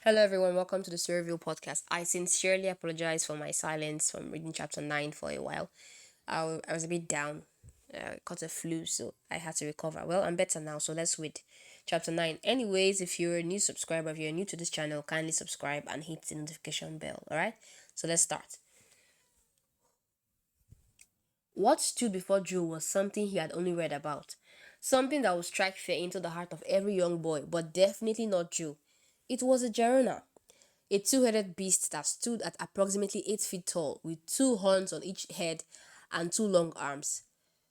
Hello, everyone. Welcome to the Surreal Podcast. I sincerely apologize for my silence from reading chapter 9 for a while. I was a bit down, caught a flu, so I had to recover. Well, I'm better now, so let's read chapter 9. Anyways, if you're a new subscriber, if you're new to this channel, kindly subscribe and hit the notification bell, alright? So let's start. What stood before Joe was something he had only read about. Something that would strike fear into the heart of every young boy, but definitely not Joe. It was a Gerona. A two-headed beast that stood at approximately 8 feet tall, with two horns on each head and two long arms,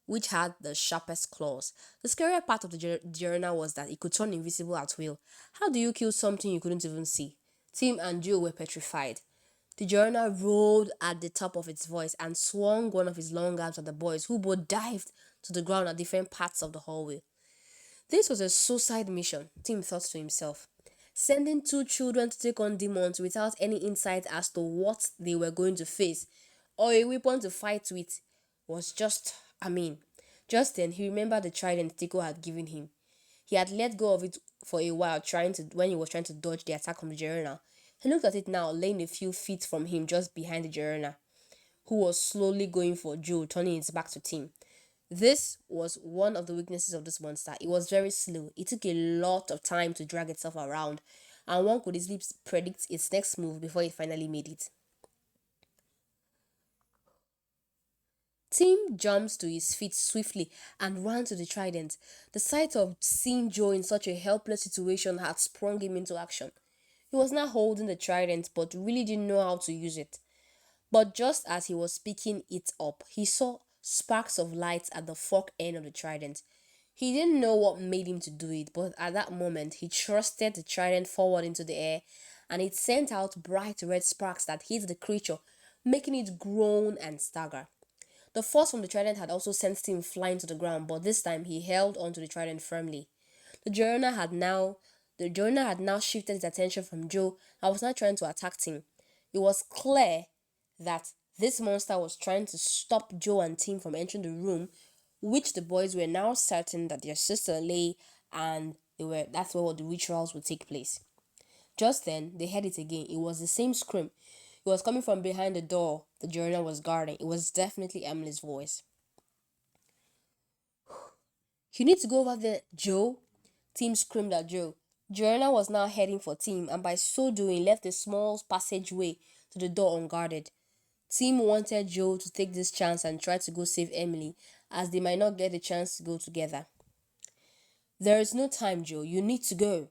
which had the sharpest claws. The scarier part of the Gerona was that it could turn invisible at will. How do you kill something you couldn't even see? Tim and Joe were petrified. The Gerona roared at the top of its voice and swung one of his long arms at the boys, who both dived to the ground at different parts of the hallway. This was a suicide mission, Tim thought to himself. Sending two children to take on demons without any insight as to what they were going to face or a weapon to fight with was just then he remembered the trident Tico had given him. He had let go of it for a while when he was trying to dodge the attack from the Gerona. He looked at it now, laying a few feet from him just behind the Gerona, who was slowly going for Joe, turning its back to Tim. This was one of the weaknesses of this monster. It was very slow. It took a lot of time to drag itself around, and one could easily predict its next move before it finally made it. Tim jumped to his feet swiftly and ran to the trident. The sight of seeing Joe in such a helpless situation had sprung him into action. He was now holding the trident but really didn't know how to use it. But just as he was picking it up, he saw sparks of light at the fork end of the trident. He didn't know what made him to do it, but at that moment he thrusted the trident forward into the air and it sent out bright red sparks that hit the creature, making it groan and stagger. The force from the trident had also sent him flying to the ground, but this time he held onto the trident firmly. The Jorna had now the Jorna had now shifted his attention from Joe and was now trying to attack him. It was clear that this monster was trying to stop Joe and Tim from entering the room, which the boys were now certain that their sister lay, and that's where all the rituals would take place. Just then, they heard it again. It was the same scream. It was coming from behind the door the journal was guarding. It was definitely Emily's voice. You need to go over there, Joe. Tim screamed at Joe. Joanna was now heading for Tim and by so doing left a small passageway to the door unguarded. Tim wanted Joe to take this chance and try to go save Emily, as they might not get the chance to go together. There is no time, Joe. You need to go.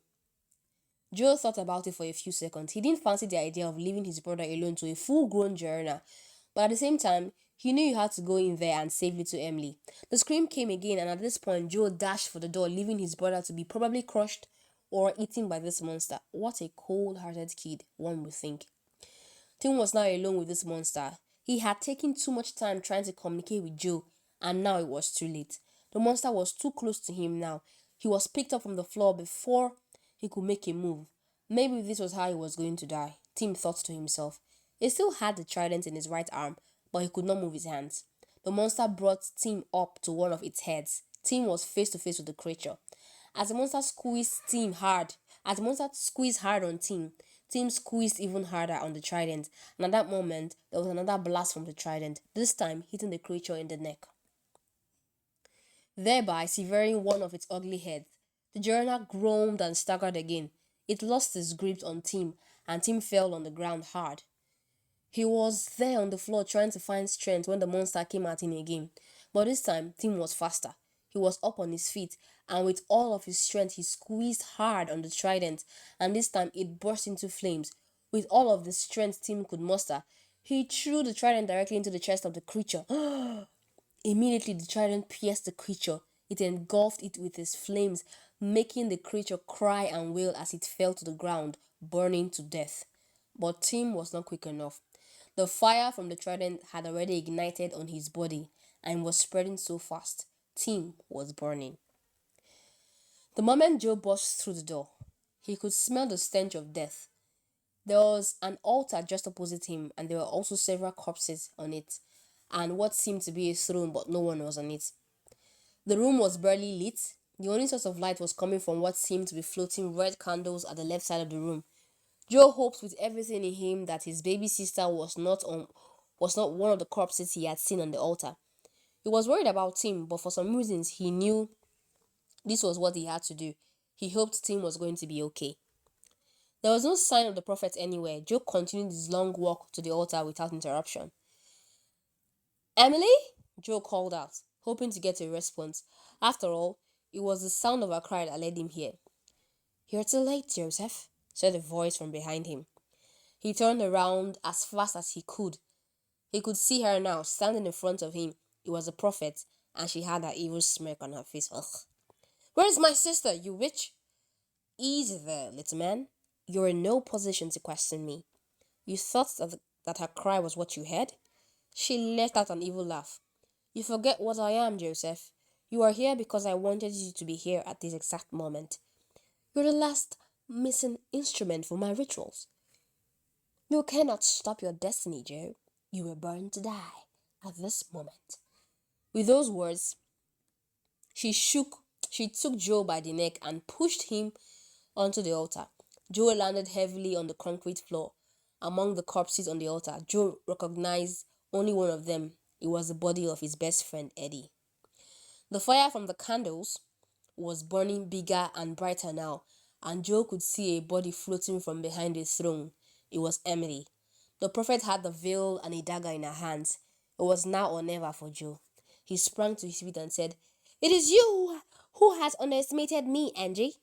Joe thought about it for a few seconds. He didn't fancy the idea of leaving his brother alone to a full-grown Joanna, but at the same time, he knew he had to go in there and save little Emily. The scream came again, and at this point, Joe dashed for the door, leaving his brother to be probably crushed or eaten by this monster. What a cold-hearted kid, one would think. Tim was now alone with this monster. He had taken too much time trying to communicate with Joe, and now it was too late. The monster was too close to him now. He was picked up from the floor before he could make a move. Maybe this was how he was going to die, Tim thought to himself. He still had the trident in his right arm, but he could not move his hands. The monster brought Tim up to one of its heads. Tim was face to face with the creature. As the monster squeezed hard on Tim squeezed even harder on the trident, and at that moment there was another blast from the trident, this time hitting the creature in the neck, thereby severing one of its ugly heads. The Gerana groaned and staggered again. It lost its grip on Tim, and Tim fell on the ground hard. He was there on the floor trying to find strength when the monster came at him again. But this time, Tim was faster. He was up on his feet, and with all of his strength, he squeezed hard on the trident, and this time it burst into flames. With all of the strength Tim could muster, he threw the trident directly into the chest of the creature. Immediately, the trident pierced the creature. It engulfed it with its flames, making the creature cry and wail as it fell to the ground, burning to death. But Tim was not quick enough. The fire from the trident had already ignited on his body and was spreading so fast. Tim was burning. The moment Joe burst through the door, he could smell the stench of death. There was an altar just opposite him, and there were also several corpses on it, and what seemed to be a throne, but no one was on it. The room was barely lit. The only source of light was coming from what seemed to be floating red candles at the left side of the room. Joe hoped with everything in him that his baby sister was not one of the corpses he had seen on the altar. He was worried about Tim, but for some reasons he knew this was what he had to do. He hoped Tim was going to be okay. There was no sign of the prophet anywhere. Joe continued his long walk to the altar without interruption. Emily? Joe called out, hoping to get a response. After all, it was the sound of her cry that led him here. "You're too late, Joseph," said a voice from behind him. He turned around as fast as he could. He could see her now, standing in front of him. It was the prophet, and she had that evil smirk on her face. Ugh. "Where's my sister, you witch?" "Easy there, little man. You're in no position to question me. You thought that her cry was what you heard?" She let out an evil laugh. "You forget what I am, Joseph. You are here because I wanted you to be here at this exact moment. You're the last missing instrument for my rituals. You cannot stop your destiny, Joe. You were born to die at this moment." With those words, she shook she took Joe by the neck and pushed him onto the altar. Joe landed heavily on the concrete floor. Among the corpses on the altar, Joe recognized only one of them. It was the body of his best friend, Eddie. The fire from the candles was burning bigger and brighter now, and Joe could see a body floating from behind the throne. It was Emily. The prophet had the veil and a dagger in her hands. It was now or never for Joe. He sprang to his feet and said, "It is you who has underestimated me, Angie."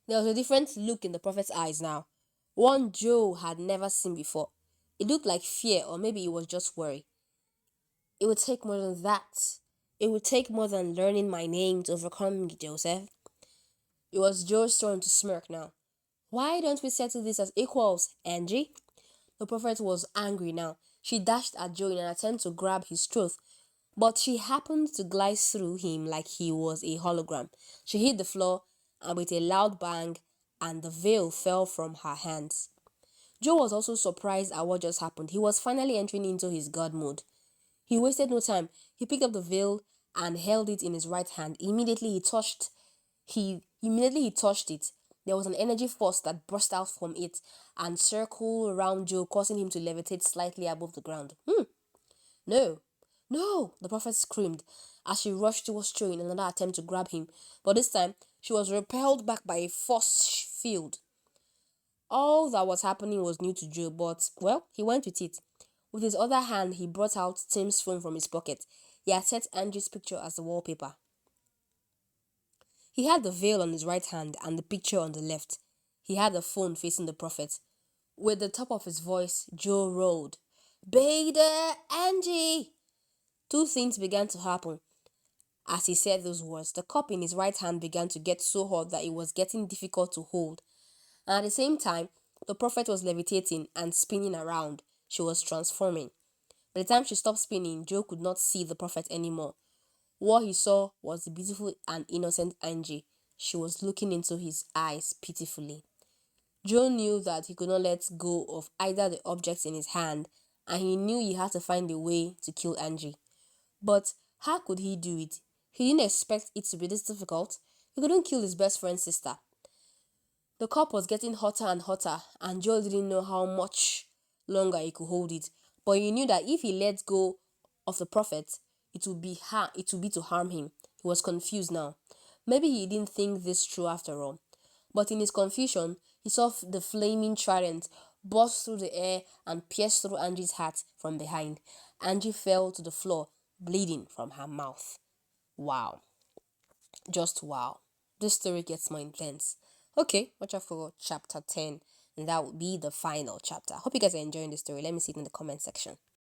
There was a different look in the prophet's eyes now, one Joe had never seen before. It looked like fear, or maybe it was just worry. "It would take more than that. It would take more than learning my name to overcome me, Joseph." It was Joe's turn to smirk now. "Why don't we settle this as equals, Angie?" The prophet was angry now. She dashed at Joe in an attempt to grab his throat, but she happened to glide through him like he was a hologram. She hit the floor, and with a loud bang, and the veil fell from her hands. Joe was also surprised at what just happened. He was finally entering into his God mode. He wasted no time. He picked up the veil and held it in his right hand. Immediately he touched it. There was an energy force that burst out from it and circled around Joe, causing him to levitate slightly above the ground. No, no, the prophet screamed as she rushed towards Joe in another attempt to grab him, but this time she was repelled back by a force field. All that was happening was new to Joe, but, well, he went with it. With his other hand, he brought out Tim's phone from his pocket. He had set Angie's picture as the wallpaper. He had the veil on his right hand and the picture on the left. He had the phone facing the prophet. With the top of his voice, Joe roared, "Bader, Angie!" Two things began to happen. As he said those words, the cup in his right hand began to get so hot that it was getting difficult to hold. And at the same time, the prophet was levitating and spinning around. She was transforming. By the time she stopped spinning, Joe could not see the prophet anymore. What he saw was the beautiful and innocent Angie. She was looking into his eyes pitifully. Joe knew that he could not let go of either the objects in his hand, and he knew he had to find a way to kill Angie. But how could he do it? He didn't expect it to be this difficult. He couldn't kill his best friend's sister. The cup was getting hotter and hotter, and Joel didn't know how much longer he could hold it. But he knew that if he let go of the prophet, it would be to harm him. He was confused now. Maybe he didn't think this through after all. But in his confusion, he saw the flaming trident burst through the air and pierce through Angie's heart from behind. Angie fell to the floor, bleeding from her mouth. Wow. Just wow. This story gets more intense. Okay, watch out for chapter 10, and that will be the final chapter. Hope you guys are enjoying the story. Let me see it in the comment section.